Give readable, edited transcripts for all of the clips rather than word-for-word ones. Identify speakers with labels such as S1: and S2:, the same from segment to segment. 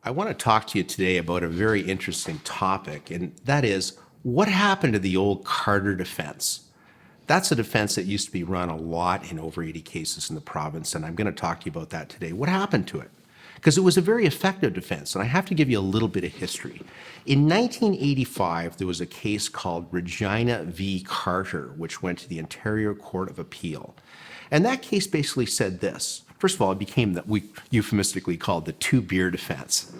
S1: I want to talk to you today about a very interesting topic, and that is what happened to the old Carter defense? That's a defense that used to be run a lot in over 80 cases in the province, and I'm going to talk to you about that today. What happened to it? Because it was a very effective defense, and I have to give you a little bit of history. In 1985, there was a case called Regina v. Carter, which went to the Ontario Court of Appeal. And that case basically said this. First of all, it became what we euphemistically called the two-beer defense.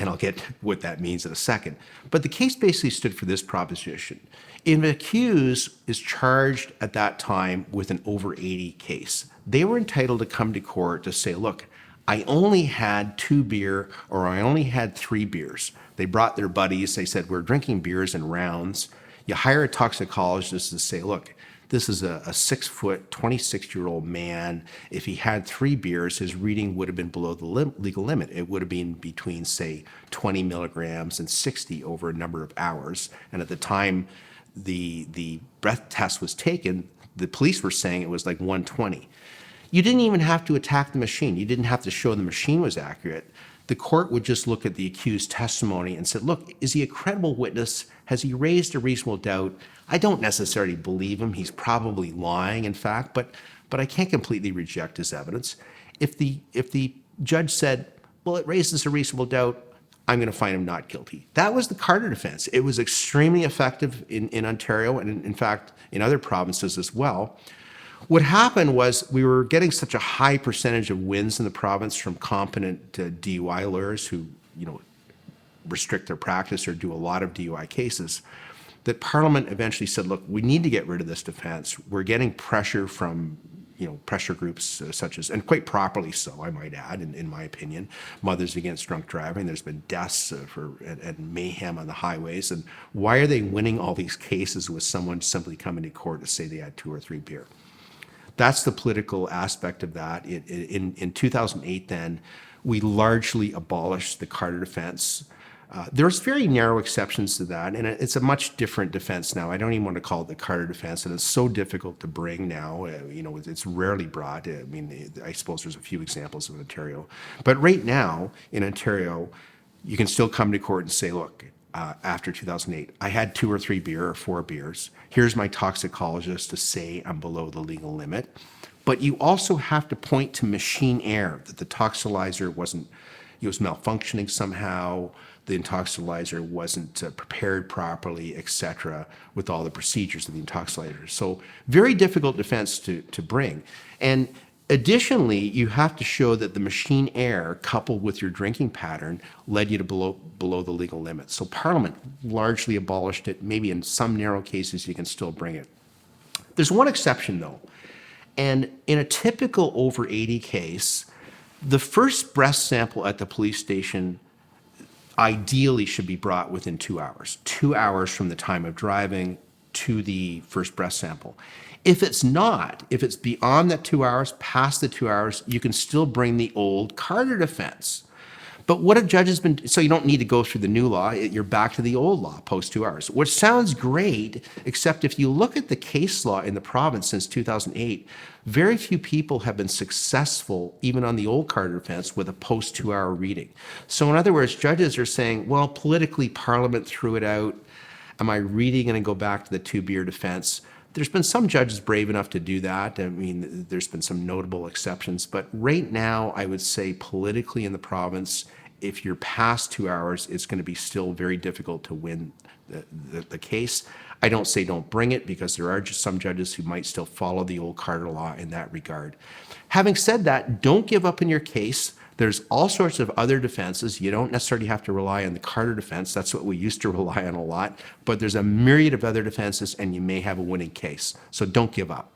S1: And I'll get what that means in a second. But the case basically stood for this proposition. If an accused is charged at that time with an over 80 case, they were entitled to come to court to say, look, I only had 2 beer or I only had 3 beers. They brought their buddies. They said, we're drinking beers in rounds. You hire a toxicologist to say, look, this is a 6-foot, 26-year-old man. If he had 3 beers, his reading would have been below the legal limit. It would have been between, say, 20 milligrams and 60 over a number of hours. And at the time the breath test was taken, the police were saying it was like 120. You didn't even have to attack the machine. You didn't have to show the machine was accurate. The court would just look at the accused's testimony and said, look, is he a credible witness? Has he raised a reasonable doubt? I don't necessarily believe him. He's probably lying, in fact, but I can't completely reject his evidence. If the judge said, well, it raises a reasonable doubt, I'm going to find him not guilty. That was the Carter defense. It was extremely effective in Ontario and, in fact, in other provinces as well. What happened was we were getting such a high percentage of wins in the province from competent DUI lawyers who, restrict their practice or do a lot of DUI cases, that Parliament eventually said, look, we need to get rid of this defense. We're getting pressure from, pressure groups such as, and quite properly so, I might add, in my opinion, Mothers Against Drunk Driving. There's been deaths and mayhem on the highways. And why are they winning all these cases with someone simply coming to court to say they had 2 or 3 beer? That's the political aspect of that. In 2008, then, we largely abolished the Carter defense. There's very narrow exceptions to that, and it's a much different defense now. I don't even want to call it the Carter defense, and it's so difficult to bring now. It's rarely brought. I suppose there's a few examples in Ontario. But right now, in Ontario, you can still come to court and say, look, after 2008, I had 2 or 3 beer or 4 beers. Here's my toxicologist to say I'm below the legal limit. But you also have to point to machine error, that the toxicolizer was malfunctioning somehow, the intoxicolizer wasn't prepared properly, et cetera, with all the procedures of the intoxicolizer. So very difficult defense to bring. And additionally, you have to show that the machine error coupled with your drinking pattern led you to below the legal limit. So Parliament largely abolished it. Maybe in some narrow cases you can still bring it. There's one exception though. And in a typical over 80 case, the first breath sample at the police station ideally should be brought within 2 hours. 2 hours from the time of driving to the first breath sample. If it's not, if it's beyond that 2 hours, past the 2 hours, you can still bring the old Carter defense. But what have judges been, so you don't need to go through the new law, you're back to the old law post 2 hours, which sounds great, except if you look at the case law in the province since 2008, very few people have been successful, even on the old Carter defense, with a post 2 hour reading. So in other words, judges are saying, well, politically Parliament threw it out. Am I really going to go back to the 2 beer defense? There's been some judges brave enough to do that. I mean, there's been some notable exceptions, but right now I would say politically in the province, if you're past 2 hours, it's going to be still very difficult to win the case. I don't say don't bring it because there are just some judges who might still follow the old Carter law in that regard. Having said that, don't give up in your case. There's all sorts of other defenses. You don't necessarily have to rely on the Carter defense. That's what we used to rely on a lot. But there's a myriad of other defenses, and you may have a winning case. So don't give up.